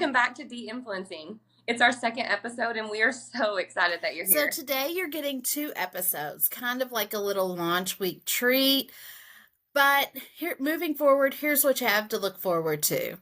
Welcome back to De-Influencing. It's our second episode, and we are so excited that you're here. So today you're getting 2 episodes, kind of like a little launch week treat. But here, moving forward, here's what you have to look forward to.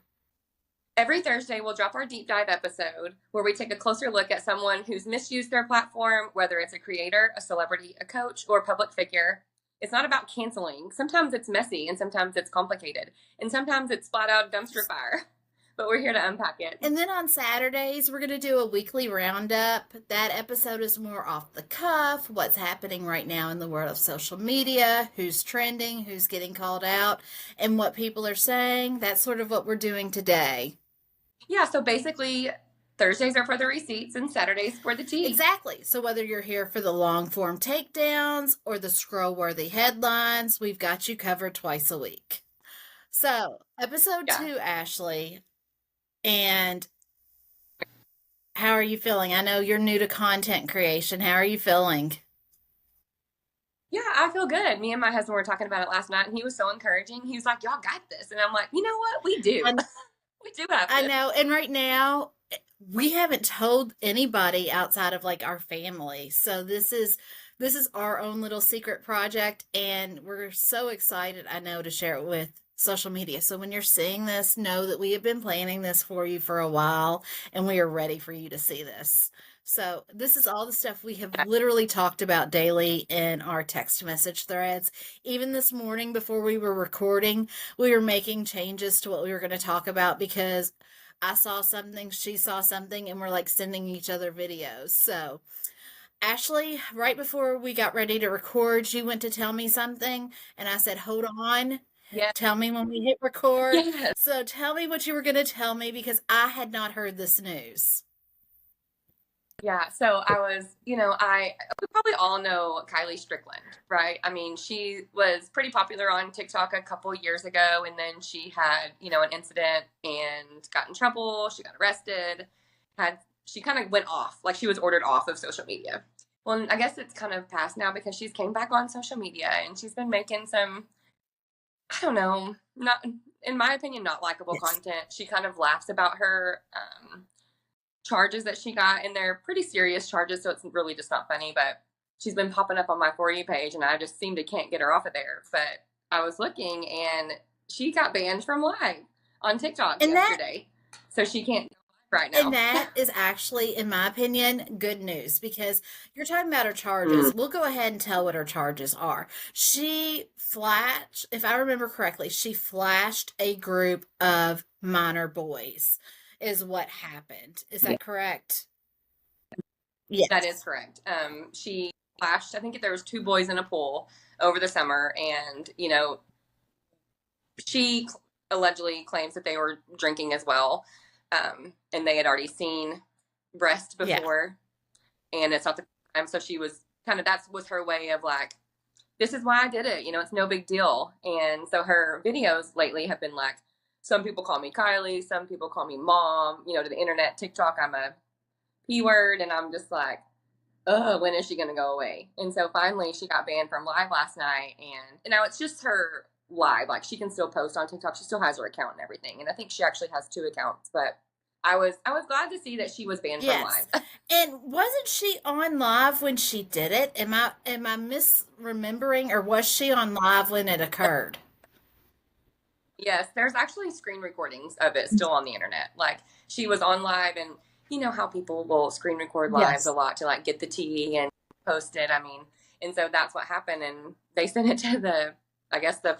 Every Thursday, we'll drop our deep dive episode where we take a closer look at someone who's misused their platform, whether it's a creator, a celebrity, a coach, or a public figure. It's not about canceling. Sometimes it's messy, and sometimes it's complicated, and sometimes it's flat out dumpster fire. But we're here to unpack it. And then on Saturdays, we're going to do a weekly roundup. That episode is more off the cuff, what's happening right now in the world of social media, who's trending, who's getting called out, and what people are saying. That's sort of what we're doing today. Yeah, so basically, Thursdays are for the receipts and Saturdays for the tea. Exactly. So whether you're here for the long form takedowns or the scroll-worthy headlines, we've got you covered twice a week. So, episode 2, Ashley. And how are you feeling? I know you're new to content creation. How are you feeling? Yeah, I feel good. Me and my husband were talking about it last night, and he was so encouraging. He was like, y'all got this. And I'm like, you know what? We do. We do have this. I know. And right now, we haven't told anybody outside of like our family. So this is our own little secret project, and we're so excited, I know, to share it with social media. So when you're seeing this, know that we have been planning this for you for a while, and we are ready for you to see this. So this is all the stuff we have literally talked about daily in our text message threads. Even this morning before we were recording, we were making changes to what we were going to talk about because I saw something, she saw something, and we're like sending each other videos. So Ashley, right before we got ready to record, you went to tell me something, and I said, hold on. Yeah. Tell me when we hit record. Yes. So tell me what you were going to tell me because I had not heard this news. Yeah, so I was, we probably all know Kylie Strickland, right? I mean, she was pretty popular on TikTok a couple years ago, and then she had, an incident and got in trouble. She got arrested. She kind of went off, like she was ordered off of social media. Well, I guess it's kind of past now because she's came back on social media and she's been making some, I don't know, not, in my opinion, not likable content. She kind of laughs about her charges that she got, and they're pretty serious charges, so it's really just not funny, but she's been popping up on my For You page, and I just can't get her off of there. But I was looking, and she got banned from live on TikTok yesterday, so she can't go live right now. And that is actually, in my opinion, good news, because you're talking about her charges. We'll go ahead and tell what her charges are. She flashed, if I remember correctly, she flashed a group of minor boys is what happened. Is that correct? Yes. That is correct. She flashed, I think there was 2 boys in a pool over the summer, and, she allegedly claims that they were drinking as well, and they had already seen breast before, and it's not the time, so she was that was her way of like, this is why I did it, it's no big deal. And so her videos lately have been like, some people call me Kylie, some people call me mom, to the internet, TikTok, I'm a P word, and I'm just like, when is she going to go away? And so finally she got banned from live last night, and now it's just her live, like she can still post on TikTok, she still has her account and everything, and I think she actually has 2 accounts, but I was glad to see that she was banned from live. And wasn't she on live when she did it? Am I misremembering, or was she on live when it occurred? Yes, there's actually screen recordings of it still on the internet. Like, she was on live, and you know how people will screen record lives a lot to like get the tea and post it. I mean, and so that's what happened, and they sent it to the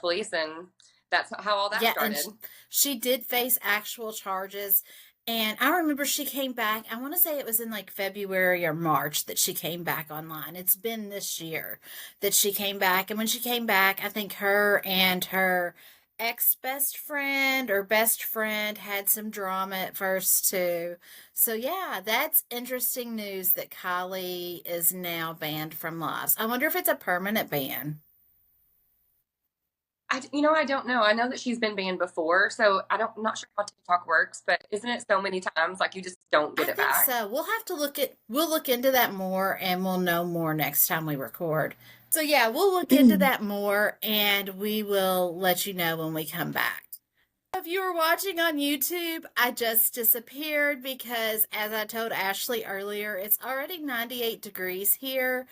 police, and that's how all that started. And she did face actual charges. And I remember she came back, I want to say it was in like February or March that she came back online. It's been this year that she came back. And when she came back, I think her and her ex-best friend or best friend had some drama at first too. So yeah, that's interesting news that Kylie is now banned from lives. I wonder if it's a permanent ban. I don't know. I know that she's been banned before, so I'm not sure how TikTok works, but isn't it so many times like you just don't get it back? So we'll have to look into that more, and we'll know more next time we record. So yeah, we'll look into that more, and we will let you know when we come back. if you were watching on YouTube, I just disappeared because, as I told Ashley earlier, it's already 98 degrees here.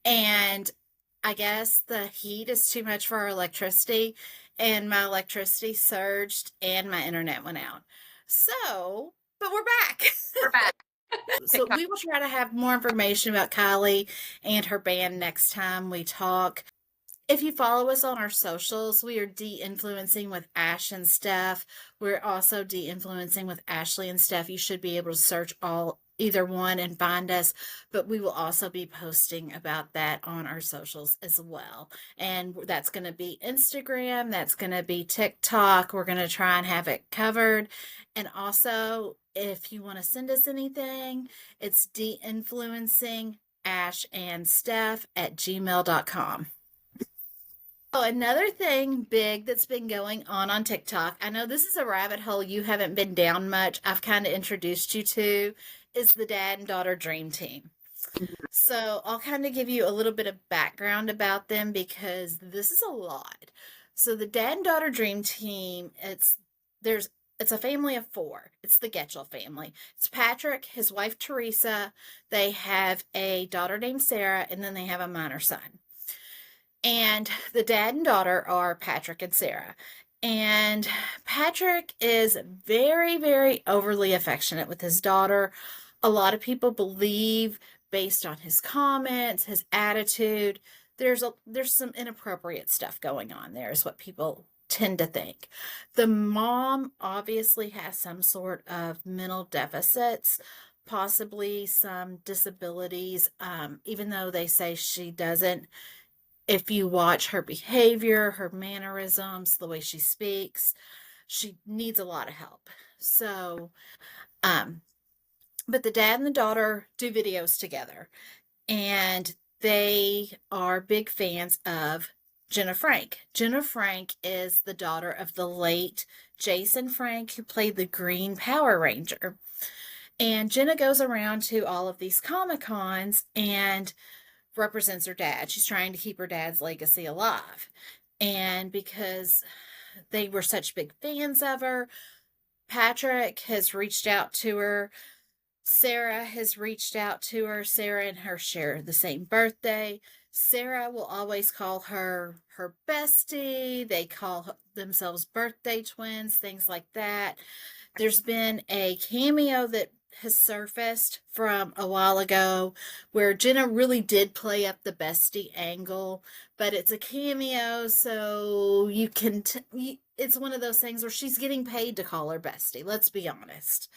And I guess the heat is too much for our electricity. And my electricity surged and my internet went out. So, but we're back. We're back. So we will try to have more information about Kylie and her band next time we talk. If you follow us on our socials, we are de-influencing with Ash and Steph. We're also de-influencing with Ashley and Steph. You should be able to search either one and find us, but we will also be posting about that on our socials as well. And that's going to be Instagram, that's going to be TikTok. We're going to try and have it covered. And also, if you want to send us anything, it's de-influencing Ash and Steph at gmail.com. Oh, another thing big that's been going on TikTok, I know this is a rabbit hole you haven't been down much. I've kind of introduced you to, is the dad and daughter dream team. So I'll kind of give you a little bit of background about them because this is a lot. So the dad and daughter dream team, it's a family of four. It's the Getchell family. It's Patrick, his wife Teresa. They have a daughter named Sarah, and then they have a minor son. And the dad and daughter are Patrick and Sarah. And Patrick is very, very overly affectionate with his daughter. A lot of people believe, based on his comments, his attitude, there's some inappropriate stuff going on there, is what people tend to think. The mom obviously has some sort of mental deficits, possibly some disabilities, even though they say she doesn't. If you watch her behavior, her mannerisms, the way she speaks, she needs a lot of help. So, but the dad and the daughter do videos together, and they are big fans of Jenna Frank. Jenna Frank is the daughter of the late Jason Frank, who played the Green Power Ranger. And Jenna goes around to all of these Comic Cons and represents her dad. She's trying to keep her dad's legacy alive. And because they were such big fans of her, Patrick has reached out to her. Sarah has reached out to her. Sarah and her share the same birthday. Sarah will always call her her bestie. They call themselves birthday twins, things like that. There's been a cameo that has surfaced from a while ago where Jenna really did play up the bestie angle, but it's a cameo, so you can it's one of those things where she's getting paid to call her bestie, let's be honest.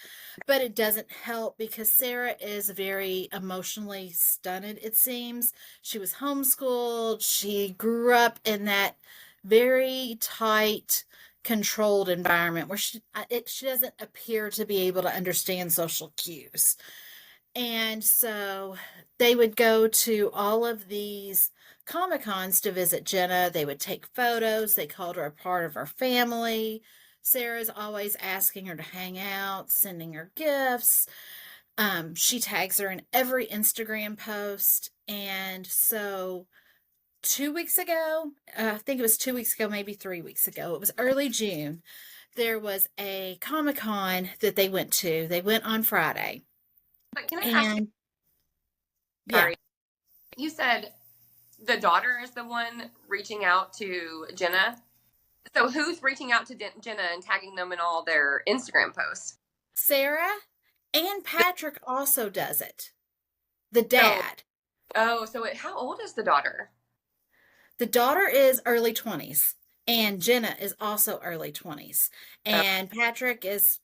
But it doesn't help because Sarah is very emotionally stunted, it seems. She was homeschooled, she grew up in that very tight, controlled environment where she doesn't appear to be able to understand social cues. And so they would go to all of these Comic Cons to visit Jenna. They would take photos. They called her a part of her family. Sarah's always asking her to hang out, sending her gifts. She tags her in every Instagram post. And so 2 weeks ago, I think it was 2 weeks ago, maybe 3 weeks ago, it was early June, there was a Comic-Con that they went to. They went on Friday. But can I ask you, And yeah, sorry, you said the daughter is the one reaching out to Jenna. So who's reaching out to Jenna and tagging them in all their Instagram posts? Sarah and Patrick also does it. The So, dad. how old is the daughter? The daughter is early 20s, and Jenna is also early 20s. Oh, And Patrick is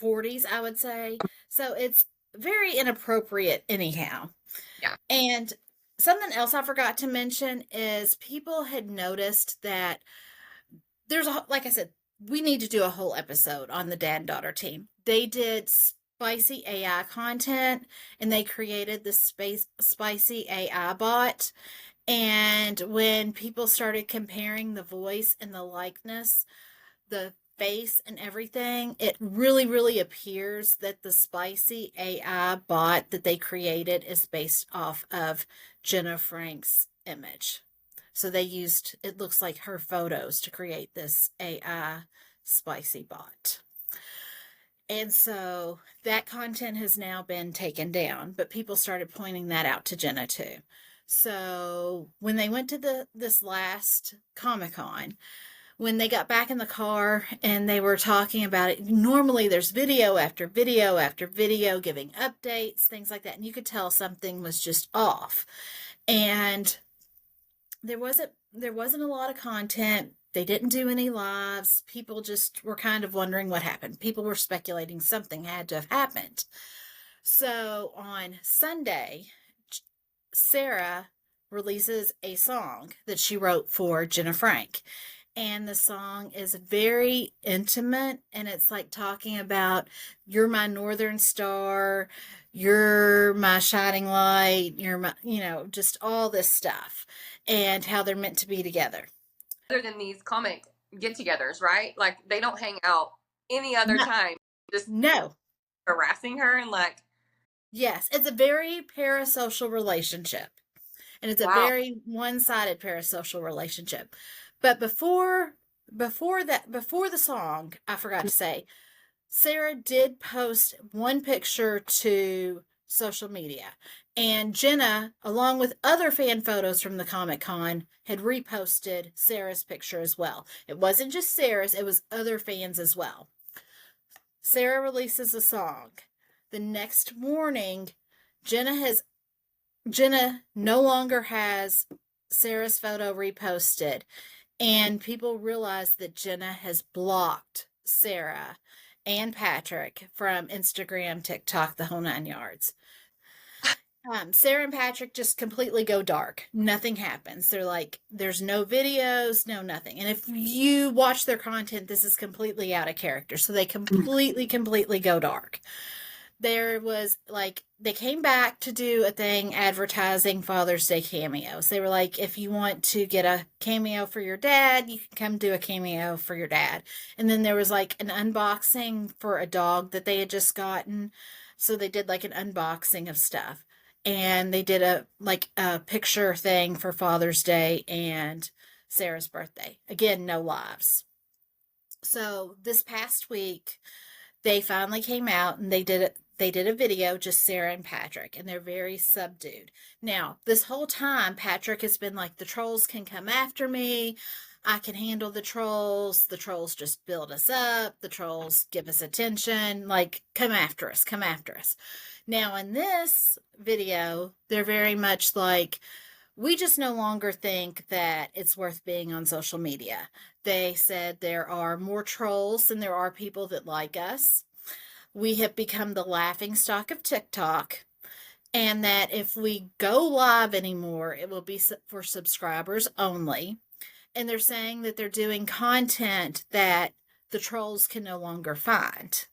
40s, I would say. So it's very inappropriate anyhow. yeah. And something else I forgot to mention is people had noticed that like I said, we need to do a whole episode on the dad and daughter team. They did spicy AI content, and they created this spicy AI bot. And when people started comparing the voice and the likeness, the face and everything, it really, really appears that the spicy AI bot that they created is based off of Jenna Frank's image. So they used, it looks like her photos to create this AI spicy bot. And so that content has now been taken down, but people started pointing that out to Jenna too. So when they went to this last Comic-Con, when they got back in the car and they were talking about it, normally there's video after video after video giving updates, things like that, and you could tell something was just off. And there wasn't a lot of content. They didn't do any lives. People just were kind of wondering what happened. People were speculating something had to have happened. So on Sunday, Sarah releases a song that she wrote for Jenna Frank. And the song is very intimate, and it's like talking about, you're my northern star, you're my shining light, you're my, just all this stuff, and how they're meant to be together. Other than these comic get-togethers, right? Like they don't hang out any other No, time. Just no. harassing her and like, Yes, it's a very parasocial relationship. And it's a wow. very one-sided parasocial relationship. But before the song, I forgot to say, Sarah did post one picture to social media. And Jenna, along with other fan photos from the Comic-Con, had reposted Sarah's picture as well. It wasn't just Sarah's, it was other fans as well. Sarah releases a song. The next morning, Jenna no longer has Sarah's photo reposted, and people realize that Jenna has blocked Sarah and Patrick from Instagram, TikTok, the whole 9 yards. Sarah and Patrick just completely go dark. Nothing happens. They're like, there's no videos, no nothing. And if you watch their content, this is completely out of character. So they completely go dark. There was like, they came back to do a thing advertising Father's Day cameos. They were like, if you want to get a cameo for your dad, you can come do a cameo for your dad. And then there was like an unboxing for a dog that they had just gotten. So they did like an unboxing of stuff. And they did a picture thing for Father's Day and Sarah's birthday. Again, no lives. So this past week, they finally came out and they did a video, just Sarah and Patrick, and they're very subdued. Now, this whole time, Patrick has been like, the trolls can come after me. I can handle the trolls. The trolls just build us up. The trolls give us attention. Like, come after us, come after us. Now, in this video, they're very much like, we just no longer think that it's worth being on social media. They said there are more trolls than there are people that like us. We have become the laughingstock of TikTok, and that if we go live anymore, it will be for subscribers only. And they're saying that they're doing content that the trolls can no longer find.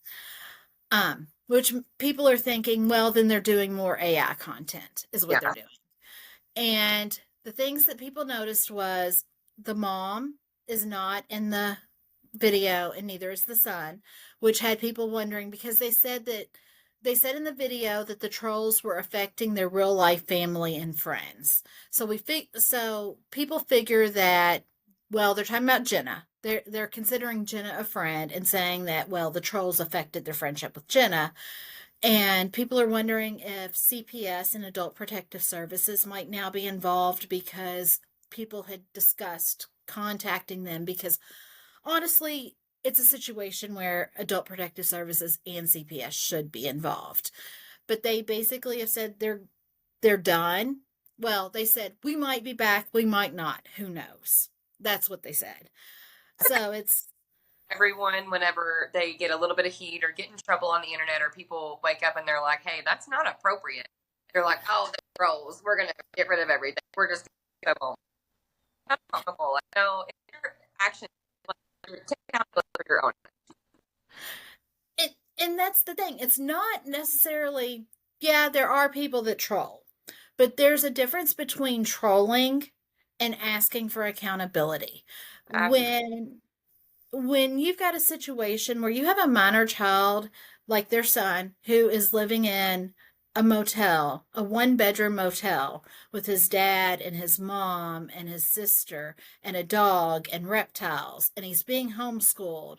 Which people are thinking, well, then they're doing more AI content, is what they're doing. And the things that people noticed was the mom is not in the video, and neither is the son, which had people wondering, because they said in the video that the trolls were affecting their real life family and friends. So people figure that, well, they're talking about Jenna. They're considering Jenna a friend and saying that, well, the trolls affected their friendship with Jenna. And people are wondering if CPS and Adult Protective Services might now be involved, because people had discussed contacting them, because honestly, it's a situation where Adult Protective Services and CPS should be involved. But they basically have said they're done. Well, they said, we might be back, we might not. Who knows? That's what they said. So it's Everyone, whenever they get a little bit of heat or get in trouble on the internet, or people wake up and they're like, hey, that's not appropriate. They're like, oh, the trolls, we're going to get rid of everything. We're just going to go home. That's comical. Like, no, if your action, take accountability for your own. And that's the thing. It's not necessarily, yeah, there are people that troll, but there's a difference between trolling and asking for accountability. When you've got a situation where you have a minor child, like their son, who is living in a motel, a one-bedroom motel with his dad and his mom and his sister and a dog and reptiles, and he's being homeschooled,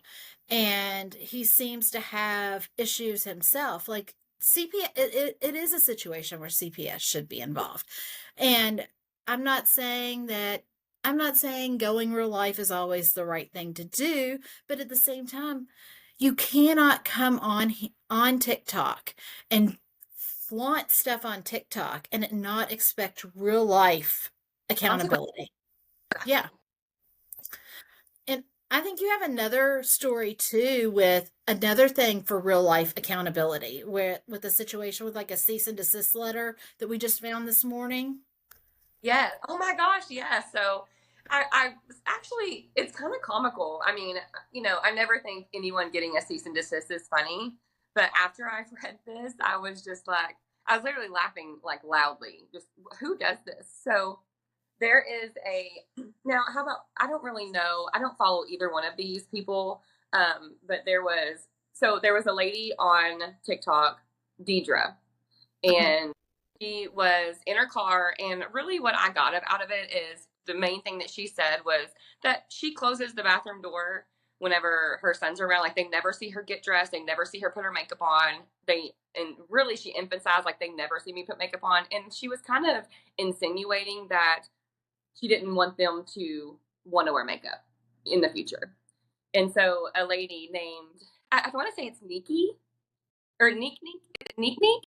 and he seems to have issues himself. Like CPS, it is a situation where CPS should be involved. And I'm not saying that I'm not saying going real life is always the right thing to do, but at the same time, you cannot come on TikTok and flaunt stuff on TikTok and not expect real life Consequence. accountability. Yeah. And I think you have another story too with another thing for real life accountability, where with a situation with like a cease and desist letter that we just found this morning. Yeah. Oh my gosh. Yeah. So I actually, it's kind of comical. I mean, I never think anyone getting a cease and desist is funny. But after I read this, I was just like, I was literally laughing like loudly. Just who does this? So there is now, how about, I don't really know. I don't follow either one of these people. But there was a lady on TikTok, Deidre, and she was in her car. And really, what I got out of it is the main thing that she said was that she closes the bathroom door whenever her sons are around. Like, they never see her get dressed, they never see her put her makeup on. And really, she emphasized, like, they never see me put makeup on. And she was kind of insinuating that she didn't want them to want to wear makeup in the future. And so a lady named, I want to say it's Nikki or Neek Neek, Neek Neek.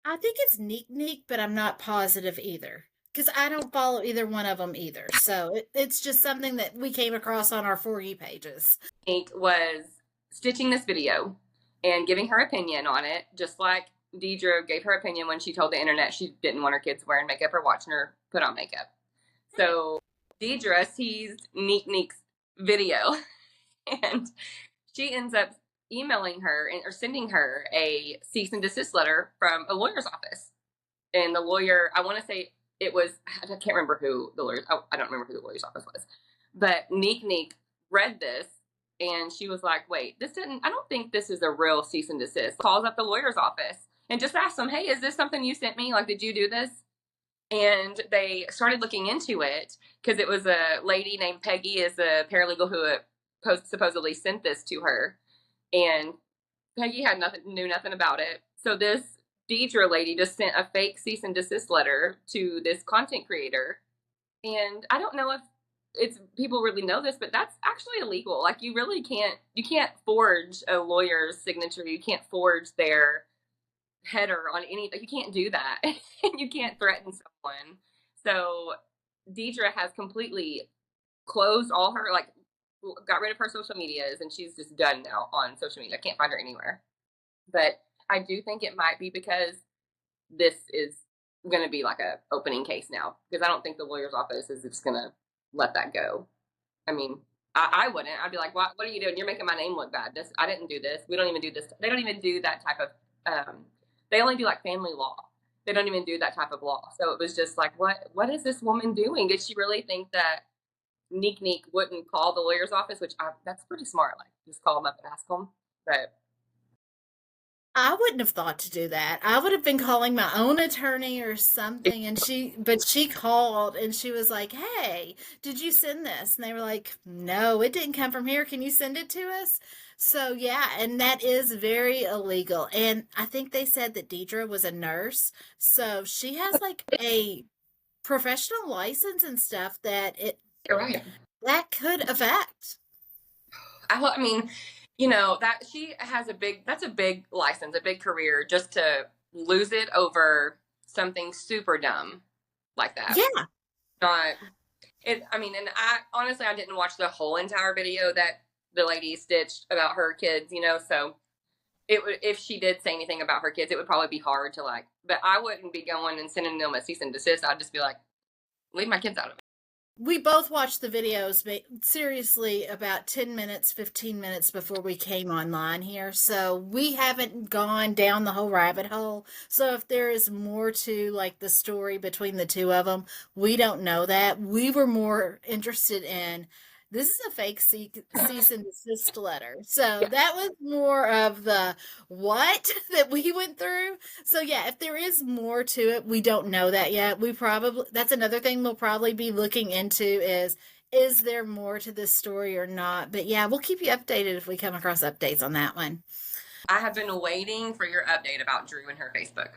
I think it's Neek Neek, but I'm not positive either because I don't follow either one of them either. So it's just something that we came across on our For You pages. Neek was stitching this video and giving her opinion on it, just like Deidre gave her opinion when she told the internet she didn't want her kids wearing makeup or watching her put on makeup. So Deidre sees Neek Neek's video and she ends up emailing her or sending her a cease and desist letter from a lawyer's office. And the lawyer, I want to say it was, I can't remember who the lawyer, I don't remember who the lawyer's office was, but Neek Neek read this and she was like, wait, I don't think this is a real cease and desist. Calls up the lawyer's office and just asks them, hey, is this something you sent me? Like, did you do this? And they started looking into it because it was a lady named Peggy, is a paralegal who supposedly sent this to her. And Peggy knew nothing about it. So this Deidre lady just sent a fake cease and desist letter to this content creator. And I don't know if it's people really know this, but that's actually illegal. Like, you can't forge a lawyer's signature. You can't forge their header on anything. You can't do that. You can't threaten someone. So Deidre has completely closed all her, like, got rid of her social medias, and she's just done now on social media. I can't find her anywhere. But I do think it might be because this is going to be like a opening case now, because I don't think the lawyer's office is just going to let that go. I mean, I wouldn't. I'd be like, what are you doing? You're making my name look bad. I didn't do this. We don't even do this. They don't even do that type of, they only do like family law. They don't even do that type of law. So it was just like, what is this woman doing? Did she really think that Neek Neek wouldn't call the lawyer's office? That's pretty smart. Like, just call them up and ask them. But I wouldn't have thought to do that. I would have been calling my own attorney or something. But she called and she was like, hey, did you send this? And they were like, no, it didn't come from here. Can you send it to us? So, yeah, and that is very illegal. And I think they said that Deidre was a nurse. So she has like a professional license and stuff you're right. that could affect. I mean, that she has that's a big license, a big career, just to lose it over something super dumb like that. Yeah. Not it. I mean, and I didn't watch the whole entire video that the lady stitched about her kids, so if she did say anything about her kids, it would probably be hard to, like, but I wouldn't be going and sending them a cease and desist. I'd just be like, leave my kids out of it. We both watched the videos, seriously, about 10 minutes, 15 minutes before we came online here. So we haven't gone down the whole rabbit hole. So if there is more to, like, the story between the two of them, we don't know that. We were more interested in This is a fake cease and desist letter. So that was more of the what that we went through. So yeah, if there is more to it, we don't know that yet. We probably, that's another thing we'll probably be looking into is there more to this story or not? But yeah, we'll keep you updated if we come across updates on that one. I have been waiting for your update about Drew and her Facebook.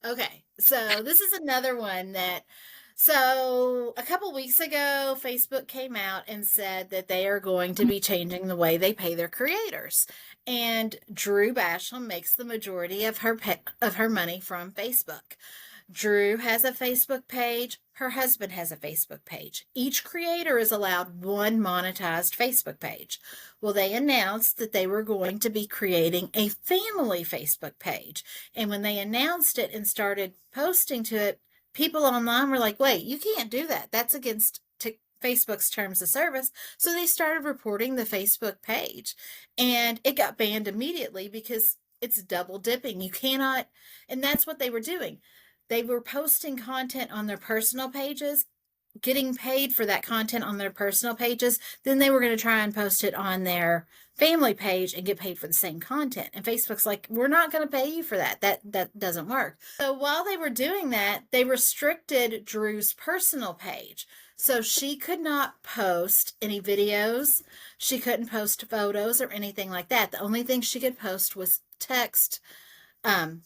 Okay, so this is another one that. So a couple weeks ago, Facebook came out and said that they are going to be changing the way they pay their creators, and Drew Basham makes the majority of her money from Facebook. Drew has a Facebook page. Her husband has a Facebook page. Each creator is allowed one monetized Facebook page. Well, they announced that they were going to be creating a family Facebook page. And when they announced it and started posting to it, people online were like, wait, you can't do that. That's against Facebook's terms of service. So they started reporting the Facebook page. And it got banned immediately because it's double dipping. You cannot, and that's what they were doing. They were posting content on their personal pages, getting paid for that content on their personal pages. Then they were going to try and post it on their family page and get paid for the same content. And Facebook's like, we're not going to pay you for that. That doesn't work. So while they were doing that, they restricted Drew's personal page. So she could not post any videos. She couldn't post photos or anything like that. The only thing she could post was um,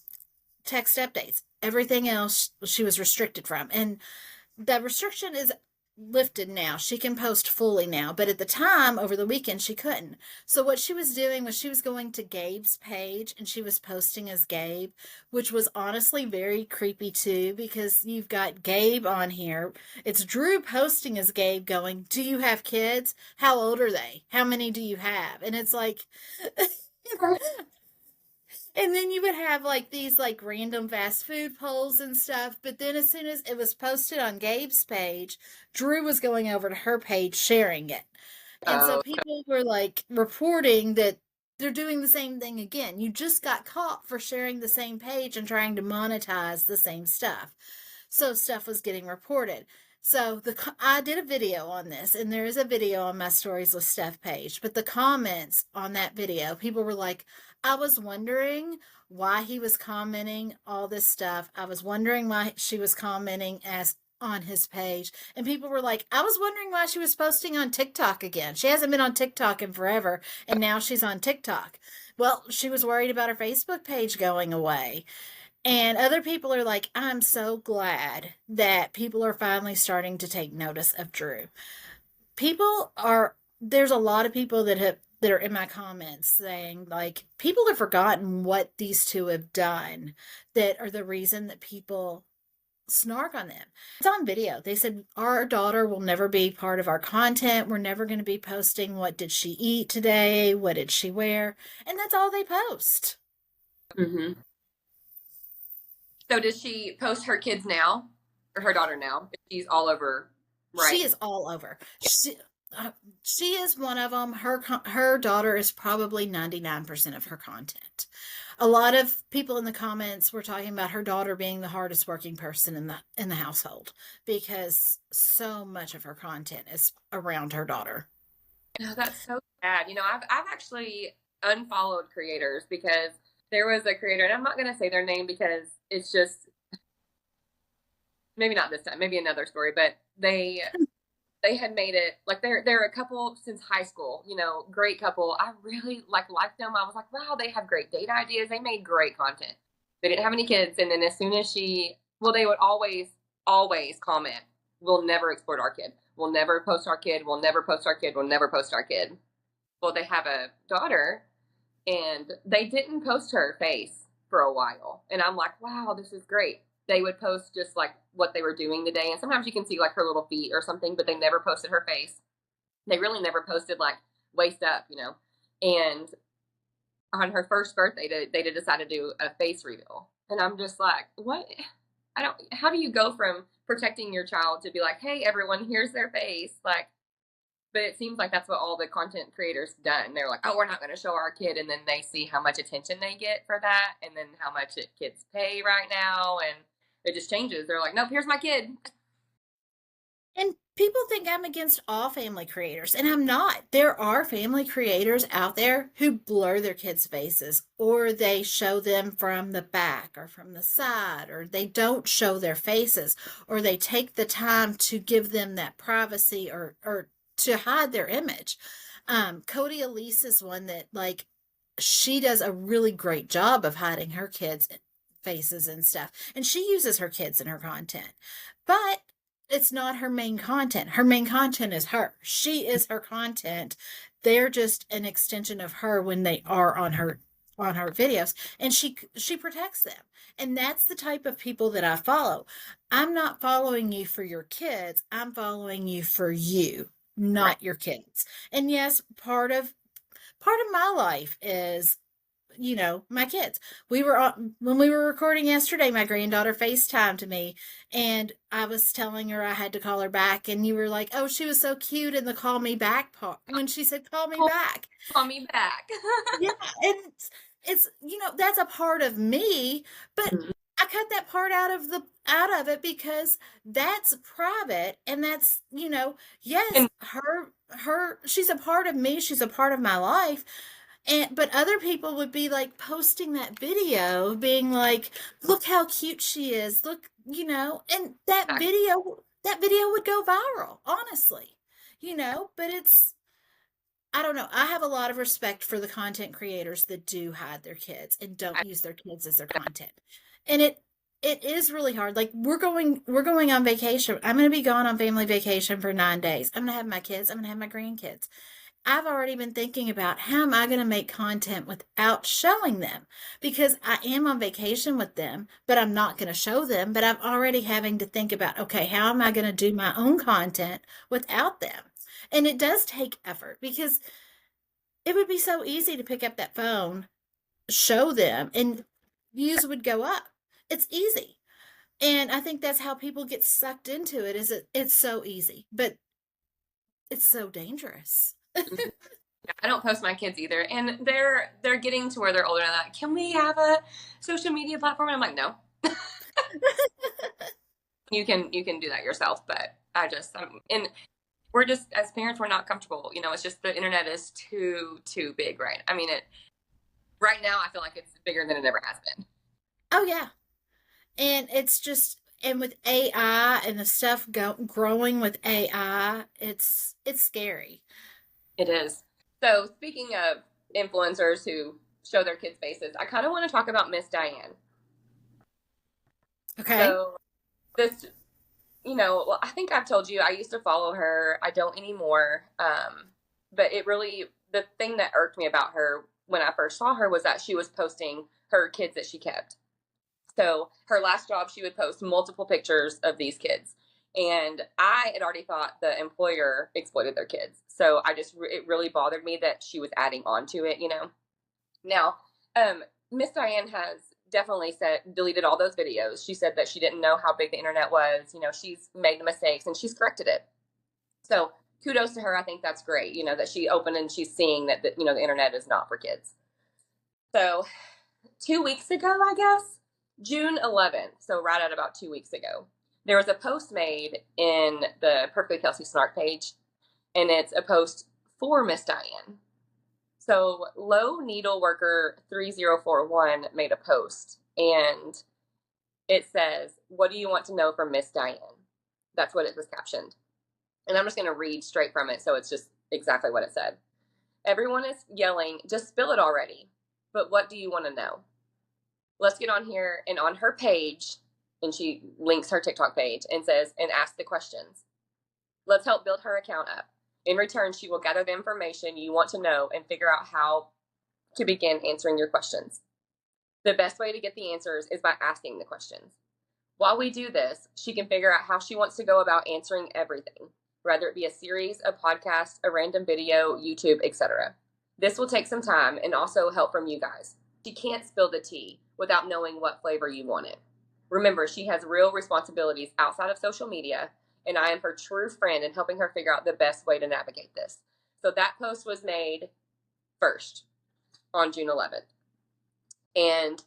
text updates. Everything else she was restricted from. And the restriction is lifted now. She can post fully now, but at the time over the weekend she couldn't. So what she was doing was she was going to Gabe's page and she was posting as Gabe, which was honestly very creepy too, because you've got Gabe on here. It's Drew posting as Gabe going, "Do you have kids? How old are they? How many do you have?" And it's like and then you would have like these like random fast food polls and stuff. But then as soon as it was posted on Gabe's page, Drew was going over to her page sharing it. And so Oh, people were like reporting that they're doing the same thing again. You just got caught for sharing the same page and trying to monetize the same stuff. So stuff was getting reported. So I did a video on this, and there is a video on my Stories with Steph page. But the comments on that video, people were like, "I was wondering why he was commenting all this stuff. I was wondering why she was commenting as on his page." And people were like, "I was wondering why she was posting on TikTok again. She hasn't been on TikTok in forever, and now she's on TikTok." Well, she was worried about her Facebook page going away. And other people are like, "I'm so glad that people are finally starting to take notice of Drew." There's a lot of people that are in my comments saying like people have forgotten what these two have done that are the reason that people snark on them. It's on video. They said our daughter will never be part of our content. We're never going to be posting what did she eat today, what did she wear, and that's all they post. mm-hmm. So does she post her kids now or her daughter now? She's all over, right? She is all over. She is one of them. Her daughter is probably 99% of her content. A lot of people in the comments were talking about her daughter being the hardest working person in the household because so much of her content is around her daughter. No, that's so sad. I've actually unfollowed creators because there was a creator, and I'm not going to say their name because it's just maybe not this time, maybe another story, but they had made it like they're a couple since high school, great couple. I really liked them. I was like, wow, they have great date ideas. They made great content. They didn't have any kids, and then as soon as they would always comment, "We'll never export our kid. We'll never post our kid. We'll never post our kid. We'll never post our kid." Well, they have a daughter, and they didn't post her face for a while, and I'm like, wow, this is great. They would post just like what they were doing the day, and sometimes you can see like her little feet or something, but they never posted her face. They really never posted like waist up. And on her first birthday, they decided to do a face reveal, and I'm just like, what? I don't. How do you go from protecting your child to be like, hey, everyone, here's their face, like? But it seems like that's what all the content creators done. They're like, oh, we're not going to show our kid, and then they see how much attention they get for that, and then how much kids pay right now, and it just changes. They're like, nope, here's my kid. And people think I'm against all family creators, and I'm not. There are family creators out there who blur their kids' faces, or they show them from the back or from the side, or they don't show their faces, or they take the time to give them that privacy or to hide their image. Cody Elise is one that, like, she does a really great job of hiding her kids' faces and stuff, and she uses her kids in her content. But it's not her main content. Her main content is her. She is her content. They're just an extension of her when they are on her videos, and she protects them. And that's the type of people that I follow. I'm not following you for your kids. I'm following you for you, Right. not your kids. And yes, part of my life is, my kids. When we were recording yesterday, my granddaughter FaceTimed to me, and I was telling her I had to call her back, and you were like, "Oh, she was so cute in the call me back part when she said call me Call, back." call me back. Yeah, and it's that's a part of me, but Mhm. I cut that part out of it because that's private, and that's, yes, And her she's a part of me, she's a part of my life. And but other people would be like posting that video, being like, "Look how cute she is. Look, and that video would go viral, honestly. But I don't know. I have a lot of respect for the content creators that do hide their kids and don't use their kids as their content. And it is really hard. Like, we're going on vacation. I'm going to be gone on family vacation for 9 days. I'm going to have my kids, I'm going to have my grandkids. I've already been thinking about how am I going to make content without showing them, because I am on vacation with them, but I'm not going to show them. But I'm already having to think about, okay, how am I going to do my own content without them? And it does take effort, because it would be so easy to pick up that phone, show them, and views would go up. It's easy. And I think that's how people get sucked into it, is it's so easy, but it's so dangerous. mhm. Yeah, I don't post my kids either, and they're getting to where they're older. And they're like, can we have a social media platform? And I'm like, no. You can do that yourself, but and we're just, as parents, we're not comfortable. It's just the internet is too big, right? I mean, it right now I feel like it's bigger than it ever has been. Oh yeah. And it's just, and with AI and the stuff growing with AI, it's scary. It is. So speaking of influencers who show their kids' faces, I kind of want to talk about Miss Diane. Okay. So this, well, I think I've told you I used to follow her. I don't anymore. But the thing that irked me about her when I first saw her was that she was posting her kids that she kept. So her last job, she would post multiple pictures of these kids. And I had already thought the employer exploited their kids. So it really bothered me that she was adding on to it. Now, Miss Diane has definitely deleted all those videos. She said that she didn't know how big the internet was. She's made the mistakes and she's corrected it. So kudos to her. I think that's great. That she opened and she's seeing that the internet is not for kids. So 2 weeks ago, I guess, June 11th, so right at about 2 weeks ago, there was a post made in the Perfectly Kelsey Snark page, and it's a post for Miss Diane. So Low Needle Worker 3041 made a post, and it says, "What do you want to know from Miss Diane?" That's what it was captioned. And I'm just going to read straight from it, so it's just exactly what it said. "Everyone is yelling, just spill it already. But what do you want to know? Let's get on here," and on her page, and she links her TikTok page and says, "And ask the questions. Let's help build her account up. In return, she will gather the information you want to know and figure out how to begin answering your questions. The best way to get the answers is by asking the questions. While we do this, she can figure out how she wants to go about answering everything, whether it be a series, a podcast, a random video, YouTube, etc. This will take some time and also help from you guys. She can't spill the tea without knowing what flavor you want it. Remember, she has real responsibilities outside of social media, and I am her true friend in helping her figure out the best way to navigate this." So that post was made first on June 11th. And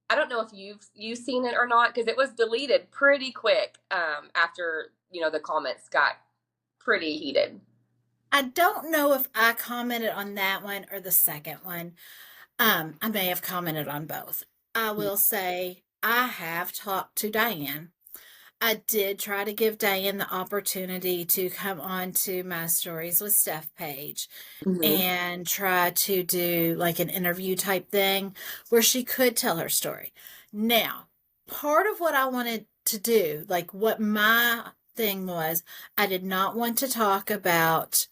I don't know if you've seen it or not, because it was deleted pretty quick after the comments got pretty heated. I don't know if I commented on that one or the second one. I may have commented on both. I will say I have talked to Diane. I did try to give Diane the opportunity to come on to my Stories with Steph page Mm-hmm. and try to do like an interview type thing where she could tell her story. Now, part of what I wanted to do, like what my thing was, I did not want to talk about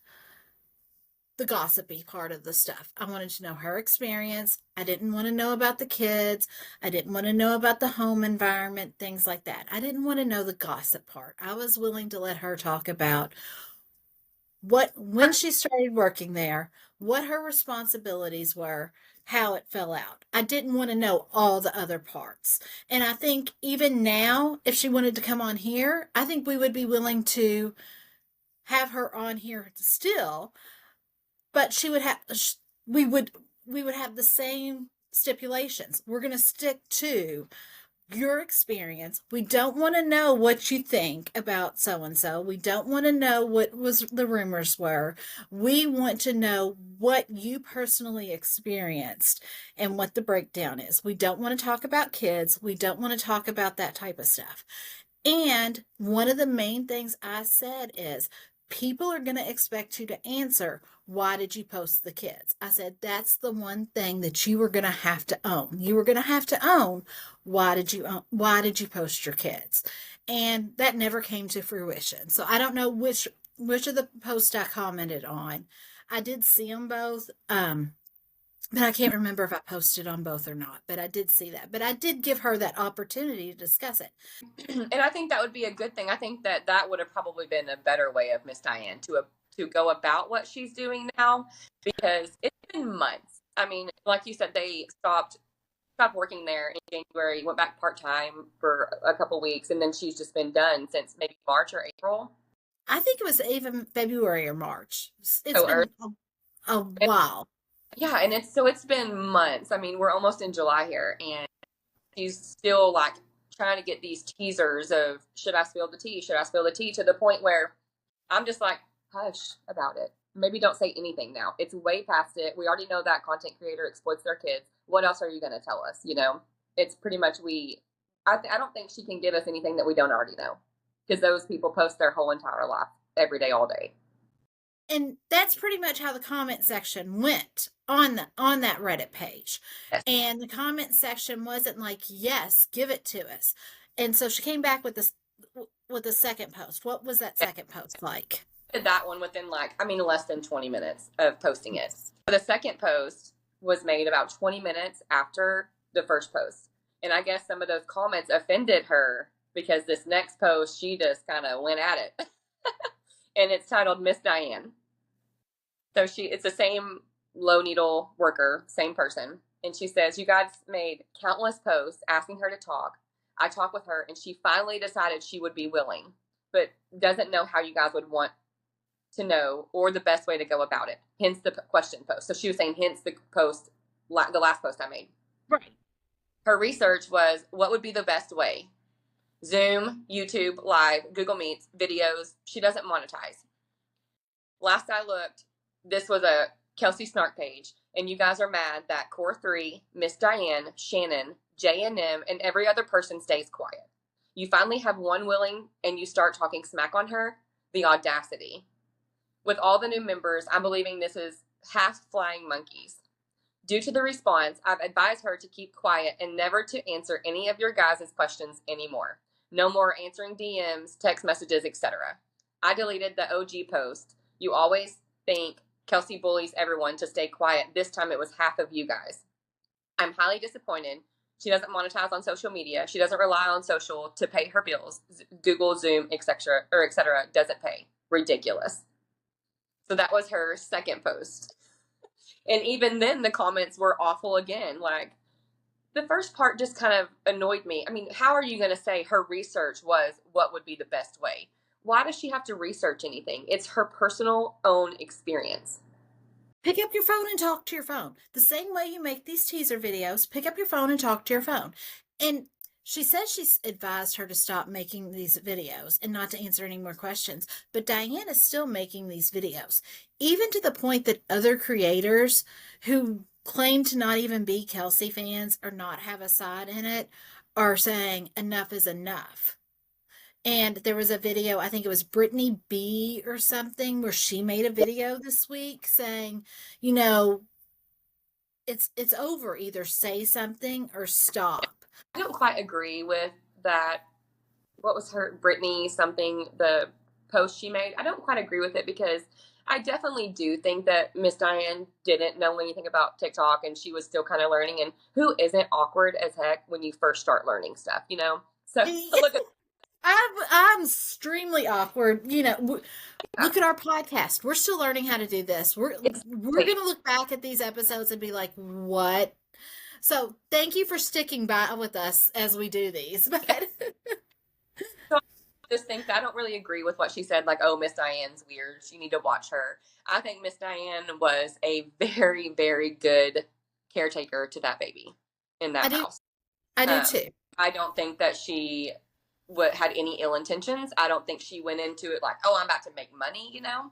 the gossipy part of the stuff. I wanted to know her experience. I didn't want to know about the kids. I didn't want to know about the home environment, things like that. I didn't want to know the gossip part. I was willing to let her talk about what when she started working there, what her responsibilities were, how it fell out. I didn't want to know all the other parts. And I think even now, if she wanted to come on here, I think we would be willing to have her on here still, but she would have we would we would have the same stipulations. We're going to stick to your experience. We don't want to know what you think about so and so. We don't want to know what was the rumors were. We want to know what you personally experienced and what the breakdown is. We don't want to talk about kids. We don't want to talk about that type of stuff. And one of the main things I said is people are going to expect you to answer, why did you post the kids? I said, that's the one thing that you were going to have to own. You were going to have to own, why did you post your kids? And that never came to fruition. So I don't know which of the posts I commented on. I did see them both. But I can't remember if I posted on both or not, but I did see that. But I did give her that opportunity to discuss it. And I think that would be a good thing. I think that that would have probably been a better way of Miss Diane to go about what she's doing now, because it's been months. I mean, like you said, they stopped working there in January, went back part time for a couple weeks, and then she's just been done since maybe March or April. I think it was even February or March. It's So early. been a while. Yeah, and it's been months. I mean, we're almost in July here, and she's still like trying to get these teasers of should I spill the tea? Should I spill the tea? To the point where I'm just like, hush about it. Maybe don't say anything now. It's way past it. We already know that content creator exploits their kids. What else are you going to tell us? You know, it's pretty much I don't think she can give us anything that we don't already know, because those people post their whole entire life every day, all day. And that's pretty much how the comment section went on that Reddit page. Yes. And the comment section wasn't like, yes, give it to us. And so she came back with the second post. What was that second post like? Did that one within less than 20 minutes of posting it. The second post was made about 20 minutes after the first post. And I guess some of those comments offended her, because this next post, she just kind of went at it. And it's titled Miss Diane. So it's the same low needle worker, same person. And she says, you guys made countless posts asking her to talk. I talked with her, and she finally decided she would be willing, but doesn't know how you guys would want to know or the best way to go about it. Hence the question post. So she was saying, hence the last post I made. Right. Her research was, what would be the best way? Zoom, YouTube, Live, Google Meets, videos. She doesn't monetize. Last I looked, this was a Kelsey Snark page, and you guys are mad that Core 3, Miss Diane, Shannon, J&M, and every other person stays quiet. You finally have one willing, and you start talking smack on her. The audacity. With all the new members, I'm believing this is half flying monkeys. Due to the response, I've advised her to keep quiet and never to answer any of your guys' questions anymore. No more answering DMs, text messages, etc. I deleted the OG post. You always think Kelsey bullies everyone to stay quiet. This time it was half of you guys. I'm highly disappointed. She doesn't monetize on social media. She doesn't rely on social to pay her bills. Google, Zoom, etc., doesn't pay. Ridiculous. So that was her second post. And even then, the comments were awful again. Like, the first part just kind of annoyed me. I mean, how are you going to say her research was what would be the best way? Why does she have to research anything? It's her personal own experience. Pick up your phone and talk to your phone. The same way you make these teaser videos, pick up your phone and talk to your phone. And She says she's advised her to stop making these videos and not to answer any more questions. But Diane is still making these videos, even to the point that other creators who claim to not even be Kelsey fans or not have a side in it are saying enough is enough. And there was a video, I think it was Brittany B or something, where she made a video this week saying, you know, it's over. Either say something or stop. I don't quite agree with that. What was her Brittany something the post she made? I don't quite agree with it because I definitely do think that Miss Diane didn't know anything about TikTok and she was still kind of learning. And who isn't awkward as heck when you first start learning stuff, you know? So look at I'm extremely awkward. that. Look at our podcast. We're still learning how to do this. It's we're gonna look back at these episodes and be like, what? So thank you for sticking by with us as we do these. But so I just think that I don't really agree with what she said, like, oh, Miss Diane's weird. You need to watch her. I think Miss Diane was a very, very good caretaker to that baby in I that do, house. I do Um, too. I don't think that she had any ill intentions. I don't think she went into it like, oh, I'm about to make money, you know?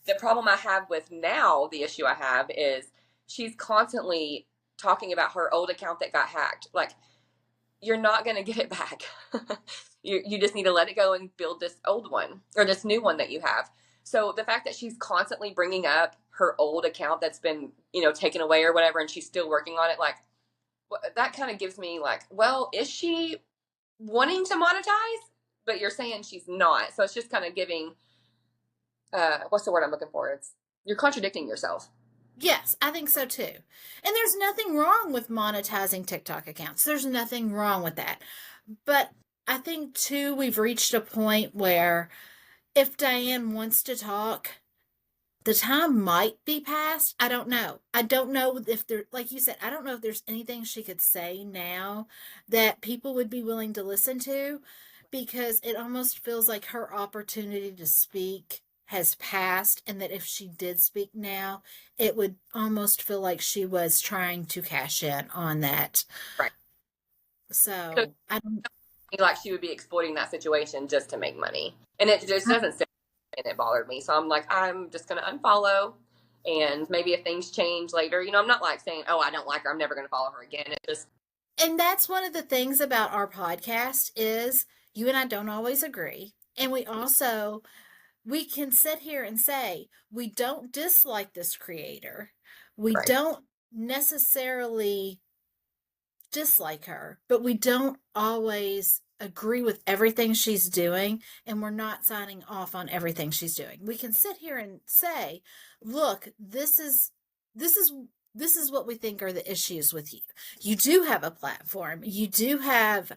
The problem I have with now, the issue I have is she's constantly talking about her old account that got hacked. Like, you're not going to get it back. You just need to let it go and build this old one or this new one that you have. So the fact that she's constantly bringing up her old account that's been, taken away or whatever, and she's still working on it, like, that kind of gives me like, well, is she wanting to monetize? But you're saying she's not. So it's just kind of giving, what's the word I'm looking for? You're contradicting yourself. Yes, I think so too. And there's nothing wrong with monetizing TikTok accounts. There's nothing wrong with that. But I think too, we've reached a point where if Diane wants to talk, the time might be past. I don't know. I don't know if there, like you said, I don't know if there's anything she could say now that people would be willing to listen to, because it almost feels like her opportunity to speak has passed, and that if she did speak now, it would almost feel like she was trying to cash in on that. Right. So So I don't. like she would be exploiting that situation just to make money. And it just doesn't sit, and it bothered me. So I'm like, I'm just going to unfollow. And maybe if things change later, I'm not like saying, oh, I don't like her, I'm never going to follow her again. It just, And that's one of the things about our podcast is you and I don't always agree. And we can sit here and say we don't dislike this creator. We right. don't necessarily dislike her, but we don't always agree with everything she's doing, and we're not signing off on everything she's doing. We can sit here and say, look, this is this is what we think are the issues with you. You do have a platform. You do have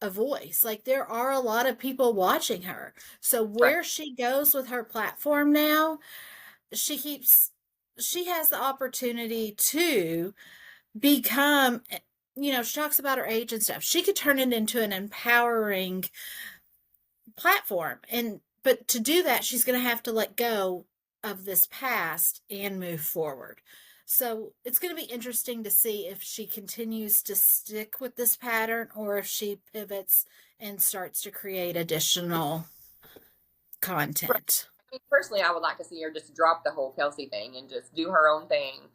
a voice. Like, there are a lot of people watching her. So Right. where she goes with her platform now, she has the opportunity to become, she talks about her age and stuff. She could turn it into an empowering platform. But to do that, she's going to have to let go of this past and move forward. So it's going to be interesting to see if she continues to stick with this pattern or if she pivots and starts to create additional Right. content. I mean, personally, I would like to see her just drop the whole Kelsey thing and just do her own thing.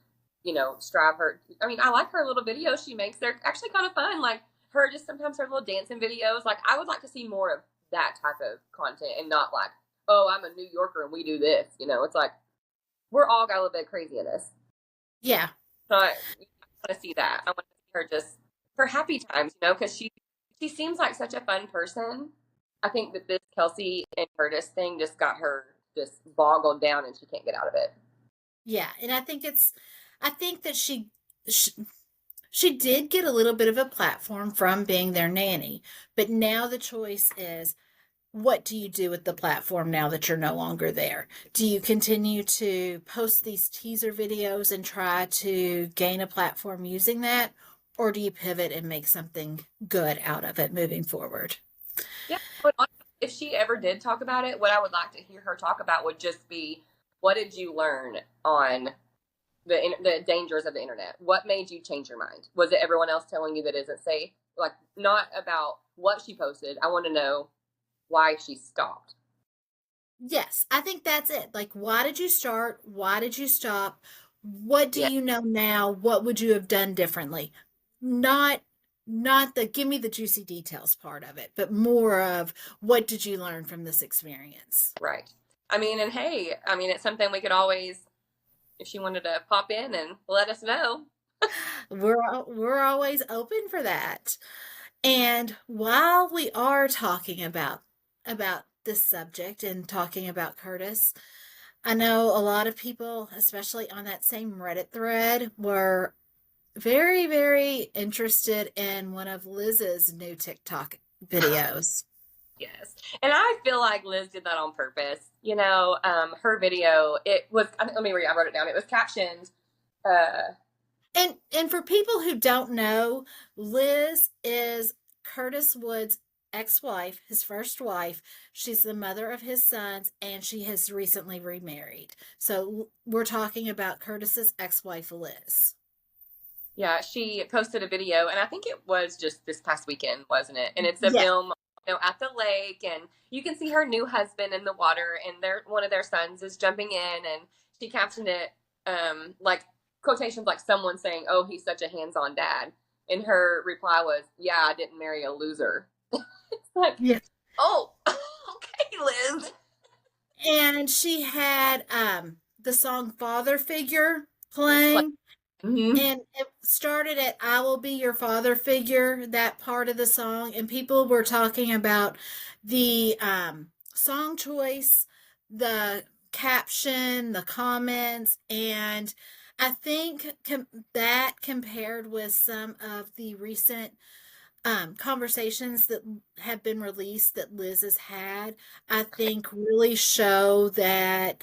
Strive her. I mean, I like her little videos she makes. They're actually kind of fun. Like her, just sometimes her little dancing videos. Like I would like to see more of that type of content and not like, oh, I'm a New Yorker and we do this. It's like we're all got a little bit crazy in this. Yeah. So I want to see that. I want to see her just her happy times, because she seems like such a fun person. I think that this Kelsey and Curtis thing just got her just boggled down and she can't get out of it. Yeah. And I think that she she did get a little bit of a platform from being their nanny, but now the choice is, what do you do with the platform now that you're no longer there? Do you continue to post these teaser videos and try to gain a platform using that? Or do you pivot and make something good out of it moving forward? Yeah, but if she ever did talk about it, what I would like to hear her talk about would just be, what did you learn on the dangers of the internet? What made you change your mind? Was it everyone else telling you that isn't safe? like not about what she posted. I want to know why she stopped. Yes, I think that's it. Like, why did you start? Why did you stop? What do Yeah, you know now? What would you have done differently? Not not the give me the juicy details part of it, but more of what did you learn from this experience? right. I mean, and hey, I mean, it's something we could always, if she wanted to pop in and let us know. We're always open for that. And while we are talking about this subject and talking about Curtis, I know a lot of people, especially on that same Reddit thread, were very, very interested in one of Liz's new TikTok videos. Yes. And I feel like Liz did that on purpose. Her video, it was, let me read, I wrote it down. It was captioned, uh, And for people who don't know, Liz is Curtis Wood's ex-wife, his first wife. She's the mother of his sons, and she has recently remarried. So we're talking about Curtis's ex-wife, Liz. yeah, she posted a video, and I think it was just this past weekend, wasn't it? And it's a Yeah. film, at the lake, and you can see her new husband in the water, and one of their sons is jumping in, and she captioned it, like quotations like someone saying, "Oh, he's such a hands-on dad," and her reply was, "Yeah, I didn't marry a loser." It's like, Yeah. oh, okay, Liz. And she had the song Father Figure playing. Mm-hmm. And it started at I Will Be Your Father Figure, that part of the song. And people were talking about the song choice, the caption, the comments. And I think that compared with some of the recent conversations that have been released that Liz has had, I think really show that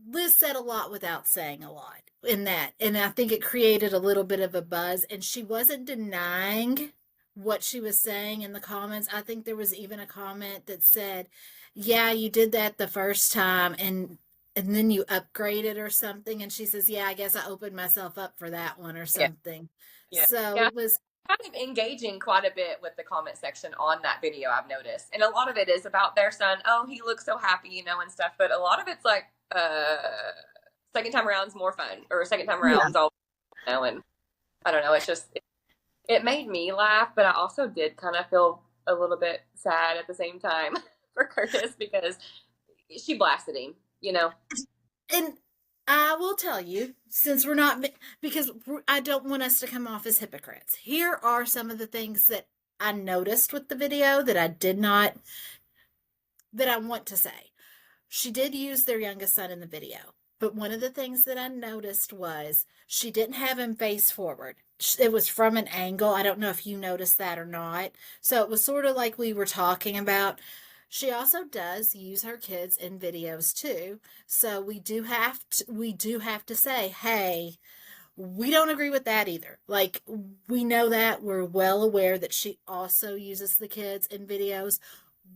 Liz said a lot without saying a lot in that. And I think it created a little bit of a buzz. And she wasn't denying what she was saying in the comments. I think there was even a comment that said, yeah, you did that the first time and then you upgraded or something. And she says, yeah, I guess I opened myself up for that one or Yeah, something. yeah, So yeah. it was, Kind of engaging quite a bit with the comment section on that video, I've noticed. And a lot of it is about their son. Oh, he looks so happy, and stuff. But a lot of it's like, second time around's more fun, or second time yeah. around's all, and I don't know. It's just, it made me laugh, but I also did kind of feel a little bit sad at the same time for Curtis because she blasted him. And I will tell you, since we're not, because I don't want us to come off as hypocrites. Here are some of the things that I noticed with the video that I did not, that I want to say. She did use their youngest son in the video, but one of the things that I noticed was she didn't have him face forward. It was from an angle. I don't know if you noticed that or not. So it was sort of like we were talking about. She also does use her kids in videos too. So we do have to say, hey, we don't agree with that either. Like, we know that, we're well aware that she also uses the kids in videos.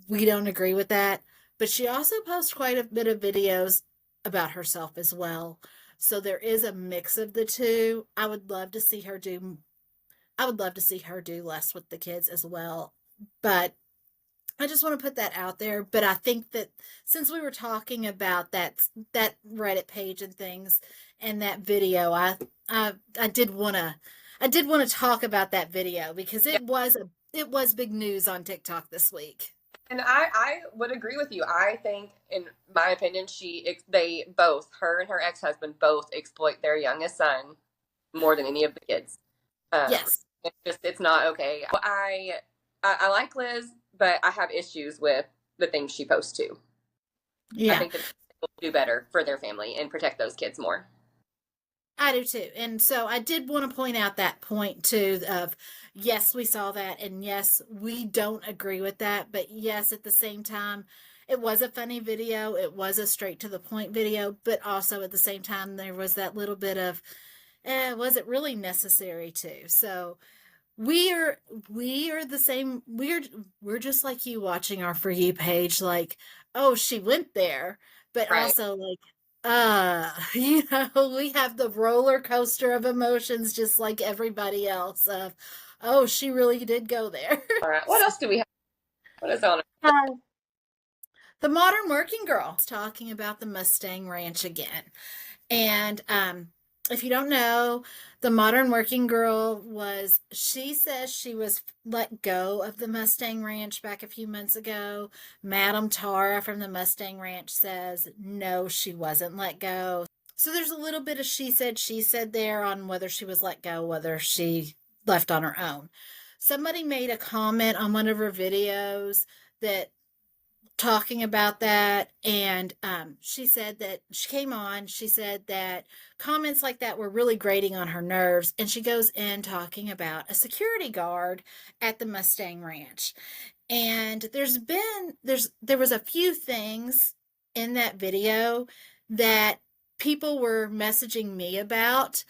We don't agree with that. But she also posts quite a bit of videos about herself as well. So there is a mix of the two. I would love to see her do less with the kids as well. But I just want to put that out there. But I think that since we were talking about that Reddit page and things and that video, I did want to talk about that video because it was big news on TikTok this week. And I would agree with you. I think, in my opinion, they both, her and her ex husband, both exploit their youngest son more than any of the kids. Yes. It's not okay. I like Liz, but I have issues with the things she posts too. I Yeah. think that people do better for their family and protect those kids more. I do too. And so I did want to point out that point too of yes, we saw that and yes, we don't agree with that, but yes, at the same time, it was a funny video. It was a straight to the point video, but also at the same time there was that little bit of was it really necessary to? So we are the same we're just like you watching our For You page like, oh, she went there, but Right. also like we have the roller coaster of emotions just like everybody else of Oh, she really did go there. All right. What else do we have? What is on? Uh, the Modern Working Girl is talking about the Mustang Ranch again. And if you don't know, the Modern Working Girl she says she was let go of the Mustang Ranch back a few months ago. Madam Tara from the Mustang Ranch says no, she wasn't let go. So there's a little bit of she said there on whether she was let go, whether she left on her own. Somebody made a comment on one of her videos that talking about that, and she said that she came on, she said that comments like that were really grating on her nerves, and she goes in talking about a security guard at the Mustang Ranch. And there was a few things in that video that people were messaging me about,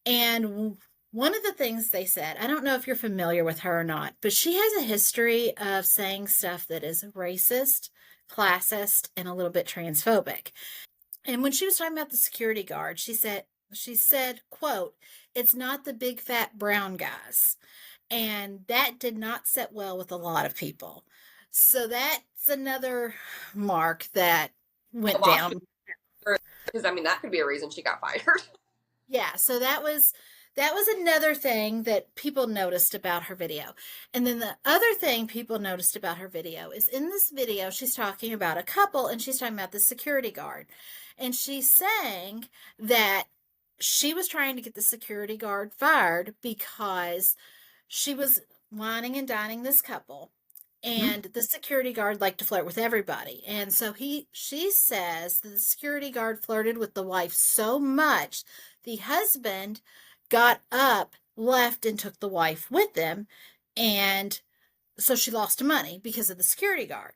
and one of the things they said, I don't know if you're familiar with her or not, but she has a history of saying stuff that is racist, classist, and a little bit transphobic. And when she was talking about the security guard, she said, quote, "It's not the big fat brown guys." And that did not set well with a lot of people. So that's another mark that went Well, she, down. because I mean that could be a reason she got fired. Yeah, so that was another thing that people noticed about her video. And then the other thing people noticed about her video is in this video she's talking about a couple, and she's talking about the security guard. And she's saying that she was trying to get the security guard fired because she was whining and dining this couple, and the security guard liked to flirt with everybody. And so she says that the security guard flirted with the wife so much the husband got up, left, and took the wife with them. And so she lost money because of the security guard.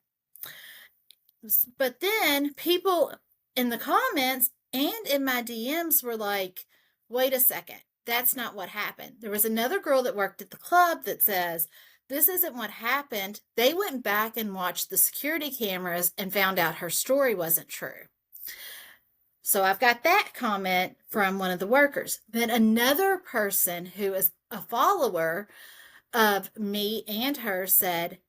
But then people in the comments and in my DMs were like, wait a second, that's not what happened. There was another girl that worked at the club that says, this isn't what happened. They went back and watched the security cameras and found out her story wasn't true. So I've got that comment from one of the workers. Then another person who is a follower of me and her said,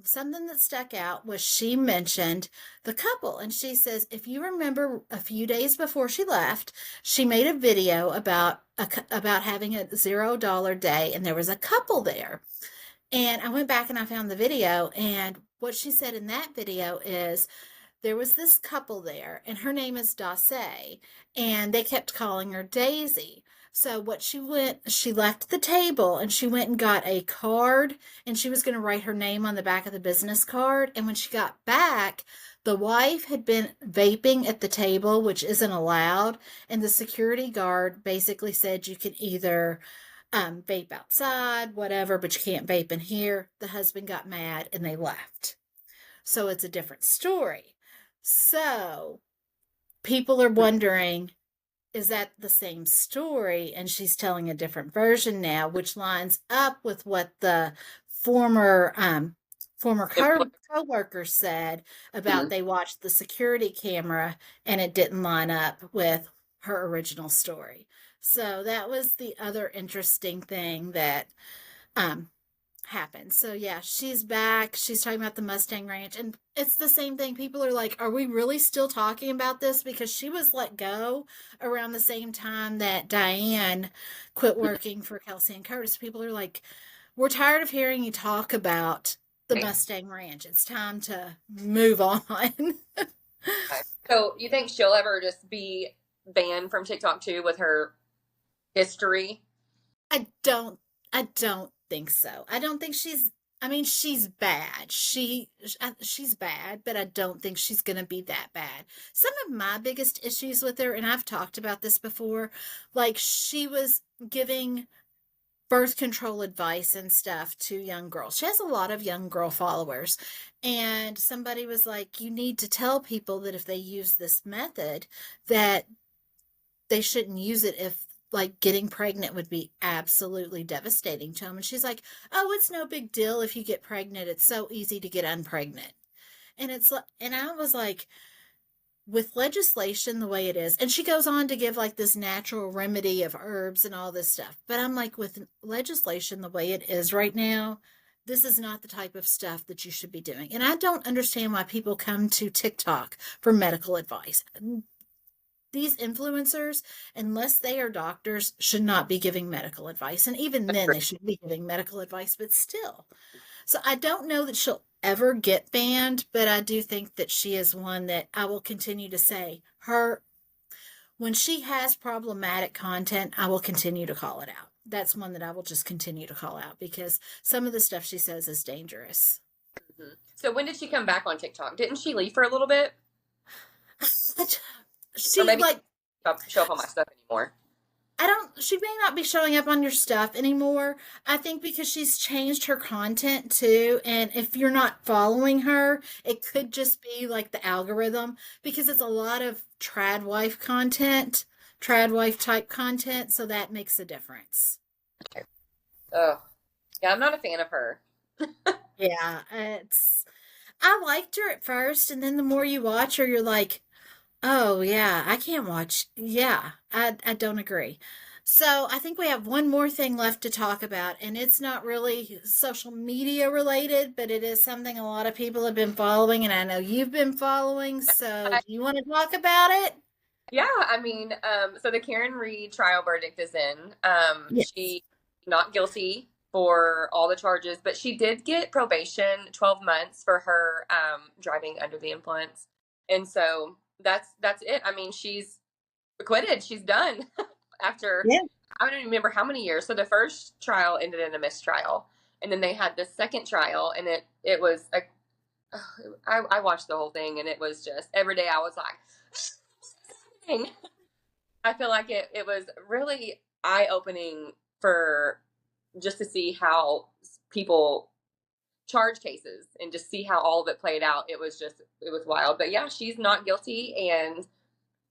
something that stuck out was she mentioned the couple, and she says, if you remember, a few days before she left, she made a video about having a $0 day, and there was a couple there. And I went back and I found the video, and what she said in that video is there was this couple there, and her name is Dace, and they kept calling her Daisy. So she left the table and she went and got a card, and she was going to write her name on the back of the business card. And when she got back, the wife had been vaping at the table, which isn't allowed. And the security guard basically said you can either vape outside, whatever, but you can't vape in here. The husband got mad and they left. So it's a different story. So people are wondering, is that the same story? And she's telling a different version now, which lines up with what the former co-worker said about they watched the security camera and it didn't line up with her original story. So that was the other interesting thing that happened. So yeah, she's back. She's talking about the Mustang Ranch, and it's the same thing. People are like, are we really still talking about this? Because she was let go around the same time that Diane quit working for Kelsey and Curtis. People are like, we're tired of hearing you talk about the Mustang Ranch. It's time to move on. So you think she'll ever just be banned from TikTok too with her history? I don't think so. I don't think she's bad. She's bad, but I don't think she's going to be that bad. Some of my biggest issues with her, and I've talked about this before, like she was giving birth control advice and stuff to young girls. She has a lot of young girl followers. And somebody was like, you need to tell people that if they use this method, that they shouldn't use it if like getting pregnant would be absolutely devastating to them. And she's like, oh, it's no big deal if you get pregnant. It's so easy to get unpregnant. And I was like, with legislation the way it is, and she goes on to give like this natural remedy of herbs and all this stuff. But I'm like, with legislation the way it is right now, this is not the type of stuff that you should be doing. And I don't understand why people come to TikTok for medical advice. These influencers, unless they are doctors, should not be giving medical advice. And even then, they shouldn't be giving medical advice, but still. So I don't know that she'll ever get banned, but I do think that she is one that I will continue to say her when she has problematic content, I will continue to call it out. That's one that I will just continue to call out because some of the stuff she says is dangerous. Mhm. So when did she come back on TikTok? Didn't she leave for a little bit? Or She maybe like show up on my stuff anymore? I don't, she may not be showing up on your stuff anymore. I think because she's changed her content too. And if you're not following her, it could just be like the algorithm because it's a lot of trad wife content, trad wife type content. So that makes a difference. Oh, yeah, I'm not a fan of her. Yeah. I liked her at first. And then the more you watch her, you're like, oh yeah, I can't watch. Yeah, I don't agree. So I think we have one more thing left to talk about, and it's not really social media related, but it is something a lot of people have been following, and I know you've been following. So do you want to talk about it? Yeah, I mean, so the Karen Reed trial verdict is in. Yes. She not guilty for all the charges, but she did get probation, 12 months for her driving under the influence. And so that's it. I mean, she's acquitted. She's done after Yeah. I don't even remember how many years. So the first trial ended in a mistrial, and then they had the second trial, and it was a I watched the whole thing, and it was just every day I was like, I feel like it was really eye opening for just to see how people charge cases and just see how all of it played out. It was wild. But yeah, she's not guilty and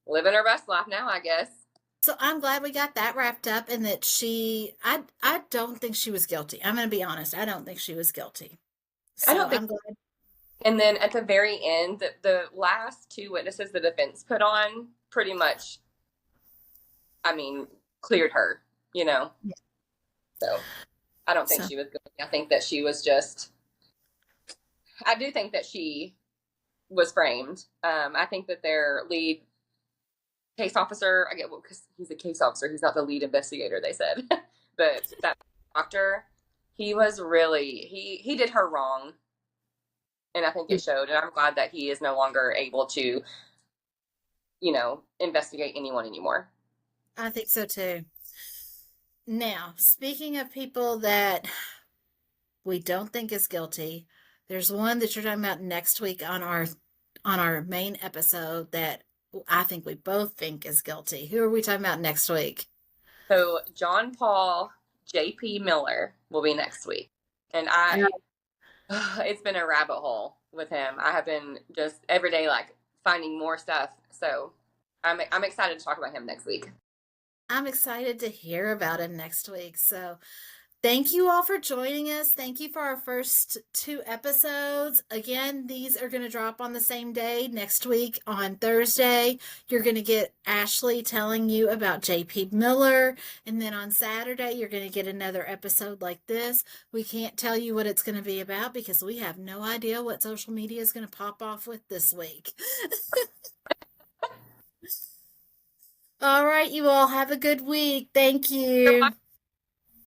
living her best life now, I guess. So I'm glad we got that wrapped up and that I don't think she was guilty. I'm going to be honest. I don't think she was guilty. I So don't think. I'm glad. And then at the very end, the last two witnesses the defense put on pretty much, I mean, cleared her. You know, Yeah. so I don't think So she was guilty. I think that she was just. I do think that she was framed. I think that their lead case officer, I get well because he's a case officer, he's not the lead investigator. They said, but that doctor, he was really he did her wrong, and I think it showed. And I'm glad that he is no longer able to, investigate anyone anymore. I think so too. Now, speaking of people that we don't think is guilty, there's one that you're talking about next week on our main episode that I think we both think is guilty. Who are we talking about next week? So John Paul J.P. Miller will be next week, and And it's been a rabbit hole with him. I have been just every day like finding more stuff. So I'm excited to talk about him next week. I'm excited to hear about him next week. So thank you all for joining us. Thank you for our first two episodes. Again, these are going to drop on the same day next week on Thursday. You're going to get Ashley telling you about JP Miller. And then on Saturday, you're going to get another episode like this. We can't tell you what it's going to be about because we have no idea what social media is going to pop off with this week. All right, you all have a good week. Thank you.